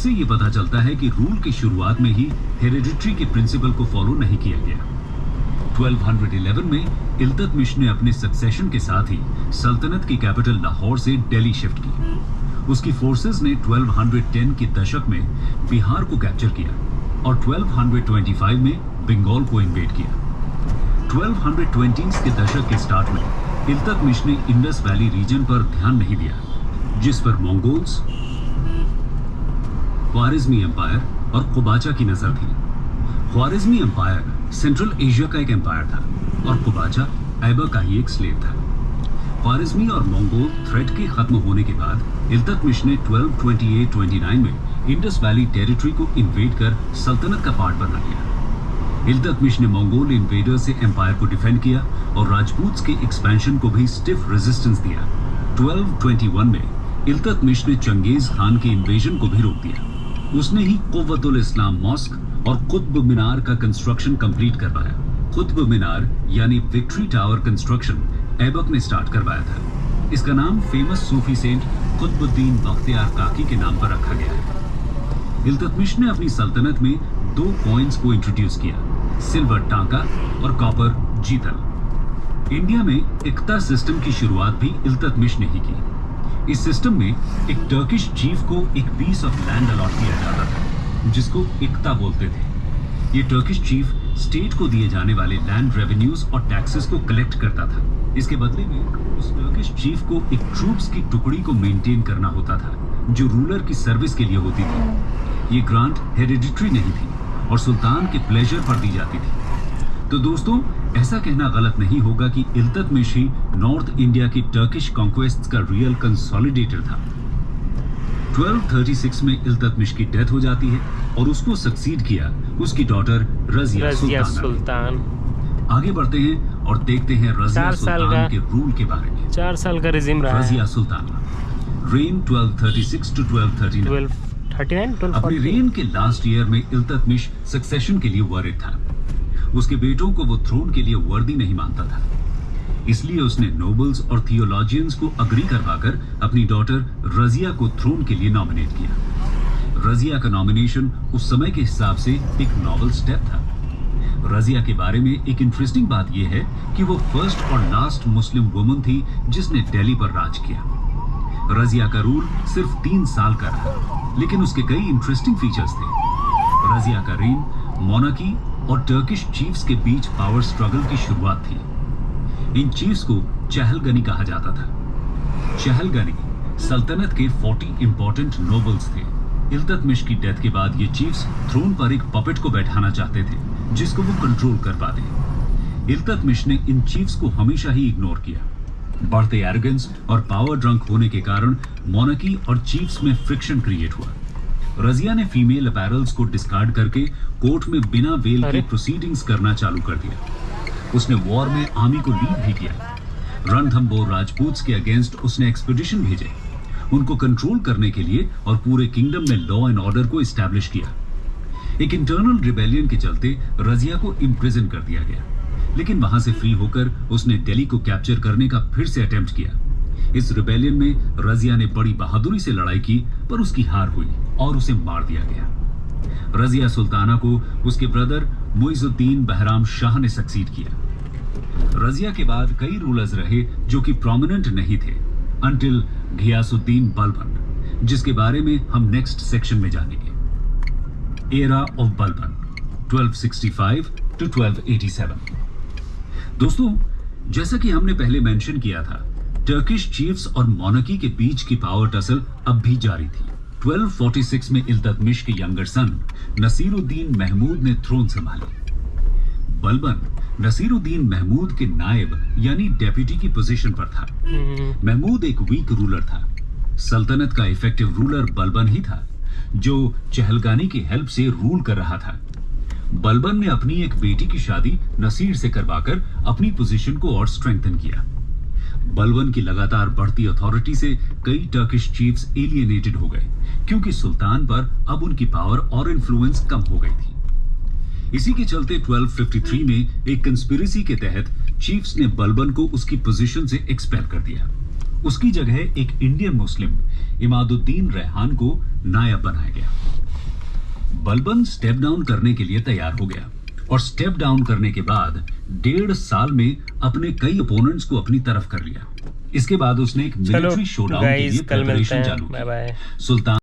इससे ये पता चलता है कि रूल की शुरुआत में ही हेरिडिटरी के प्रिंसिपल को फॉलो नहीं किया गया। 1211 में इल्तुतमिश ने अपने सक्सेशन के साथ ही सल्तनत की कैपिटल लाहौर से दिल्ली शिफ्ट की। उसकी फोर्सेस ने 1210 के दशक में बिहार को कैप्चर किया और 1225 में बंगाल को इन्वेड किया। 1220s के दशक के स्टार्ट में इल्तुतमिश ने इंडस वैली रीजन पर ध्यान नहीं दिया, जिस पर मंगोल्स, ख्वारिज़मी एम्पायर और कुबाचा की नजर थी। ख्वारिज़मी एम्पायर सेंट्रल एशिया का एक एम्पायर था और कुबाचा ऐबक का ही एक स्लेव था। ख्वारिज़मी और मंगोल थ्रेट के खत्म होने के बाद इल्तुतमिश ने 1228-29 में इंडस वैली टेरिटरी को इन्वेड कर सल्तनत का पार्ट बना लिया। इल्तुतमिश ने मंगोल इन्वेडर से एम्पायर को डिफेंड किया और राजपूत्स के एक्सपेंशन को भी स्टिफ रेजिस्टेंस दिया। 1221 में इल्तुतमिश ने चंगेज खान के इन्वेजन को भी रोक दिया। उसने ही कुव्वतुल इस्लाम मॉस्क और कुतुब मीनार का कंस्ट्रक्शन कंप्लीट करवाया। कुतुब मीनार यानी विक्ट्री टावर कंस्ट्रक्शन ऐबक ने स्टार्ट करवाया था। इसका नाम famous Sufi saint Qutubuddin Bakhtiyar काकी के नाम पर रखा गया है। इल्तुतमिश ने अपनी सल्तनत में 2 कॉइन्स को इंट्रोड्यूस किया, सिल्वर टांका और कॉपर जीतल। इंडिया में इक्ता सिस्टम की शुरुआत भी इल्तुतमिश ने ही की। इस सिस्टम में एक टर्किश चीफ को एक पीस ऑफ लैंड अलॉट किया जाता था, जिसको इक्ता बोलते थे। ये टर्किश चीफ स्टेट को दिए जाने वाले लैंड रेवेन्यूज और टैक्सेस को कलेक्ट करता था। इसके बदले में उस टर्किश चीफ को एक ट्रूप्स की टुकड़ी को मेंटेन करना होता था, जो रूलर की सर्विस के लिए होती थी। ये ग्रांट हेरिडिटरी नहीं थी और सुल्तान के प्लेजर पर दी जाती थी। तो दोस्तों, ऐसा कहना गलत नहीं होगा कि इल्तुतमिश ही नॉर्थ इंडिया की टर्किश कॉन्क्वेस्ट्स का रियल कंसोलिडेटर था। 1236 में इल्तुतमिश की डेथ हो जाती है और उसको सक्सीड किया उसकी डॉटर रजिया सुल्तान। आगे बढ़ते हैं और देखते हैं रजिया सुल्तान के रूल के बारे में। 4 साल का रिजिम रहा रजिया सुल्तान रेन 1236 to 1239। अपने रेन के लास्ट ईयर में इल्तुतमिश सक्सेशन के लिए वरीड था। उसके बेटों को वो थ्रोन के लिए वर्दी नहीं मानता था, इसलिए उसने नोबल्स और थियोलॉजियंस को अग्री करवाकर अपनी डॉटर रजिया को थ्रोन के लिए नॉमिनेट किया। रजिया का नॉमिनेशन उस समय के हिसाब से एक नॉवल स्टेप था। रजिया के बारे में एक इंटरेस्टिंग बात यह है कि वो फर्स्ट और लास्ट मुस्लिम वुमन थी जिसने दिल्ली पर राज किया। रजिया का रूल सिर्फ 3 साल का रहा, लेकिन उसके कई इंटरेस्टिंग फीचर्स थे। रजिया का रेन मोनार्की और टर्किश चीफ्स के बीच पावर स्ट्रगल की शुरुआत थी। इन चीफ्स को चहलगनी कहा जाता था। चहलगनी सल्तनत के 40 इंपॉर्टेंट नोबल्स थे। इल्तुतमिश की डेथ के बाद ये चीफ्स थ्रोन पर एक पपेट को बैठाना चाहते थे, जिसको वो कंट्रोल कर पाते। इल्तुतमिश ने इन चीफ्स को हमेशा ही इग्नोर किया। बढ़ते एरोगेंस और पावर ड्रंक होने के कारण मोनार्की और चीफ्स में फ्रिक्शन क्रिएट हुआ। रजिया ने फीमेल अपैरल्स को डिस्कार्ड करके कोर्ट में बिना वेल के प्रोसीडिंग्स करना चालू कर दिया। उसने वॉर में आर्मी को लीड भी किया। रणथंबोर राजपूत्स के अगेंस्ट उसने एक्सपीडिशन भेजे, उनको कंट्रोल करने के लिए, और पूरे किंगडम में लॉ एंड ऑर्डर को एस्टैब्लिश किया। एक इंटरनल रिबेलियन के चलते रजिया को इम्प्रिजन कर दिया गया, लेकिन वहां से फ्री होकर उसने दिल्ली को कैप्चर करने का फिर से अटेम्प्ट किया। इस रिबेलियन में रजिया ने बड़ी बहादुरी से लड़ाई की, पर उसकी हार हुई और उसे मार दिया गया। रजिया सुल्ताना को उसके ब्रदर मुइजुद्दीन बहराम शाह ने सक्सीड किया। रजिया के बाद कई रूलर्स रहे जो कि प्रोमिनेंट नहीं थे, अंटिल घियासुद्दीन बलबन, जिसके बारे में हम नेक्स्ट सेक्शन में जानेंगे। Era of Balban 1265 to 1287। दोस्तों, जैसा कि हमने पहले मेंशन किया था, टर्किश चीफ्स और मोनार्की के बीच की पावर टसल अब भी जारी थी। 1246 में इल्तुतमिश के यंगर सन नसीरुद्दीन महमूद ने थ्रोन संभाली। बलबन नसीरुद्दीन महमूद के नायब यानी डेप्यूटी की पोजीशन पर था। महमूद एक वीक रूलर था। सल्तनत का इफेक्टिव रूलर बलबन ही था, जो चहलगानी की हेल्प से रूल कर रहा था। बलबन ने अपनी एक बेटी की शादी नसीर से करवाकर अपनी पोजीशन को और स्ट्रेंथन किया। बलबन की लगातार बढ़ती अथॉरिटी से कई टर्किश चीफ्स एलियनेटेड हो गए, क्योंकि सुल्तान पर अब उनकी पावर और इन्फ्लुएंस कम हो गई थी। इसी के चलते 1253 में एक कंस्पिरेसी के तहत चीफ्स ने बलबन को उसकी पोजीशन से एक्सपेल कर दिया। उसकी जगह एक इंडियन मुस्लिम इमादुद्दीन रेहान को नायब बनाया गया। बलबन स्टेप डाउन करने के लिए तैयार हो गया और स्टेप डाउन करने के बाद 1.5 साल में अपने कई ओपोनेंट्स को अपनी तरफ कर लिया। इसके बाद उसने एक मिलिट्री शोडाउन के लिए प्रिपरेशन चालू की। सुल्तान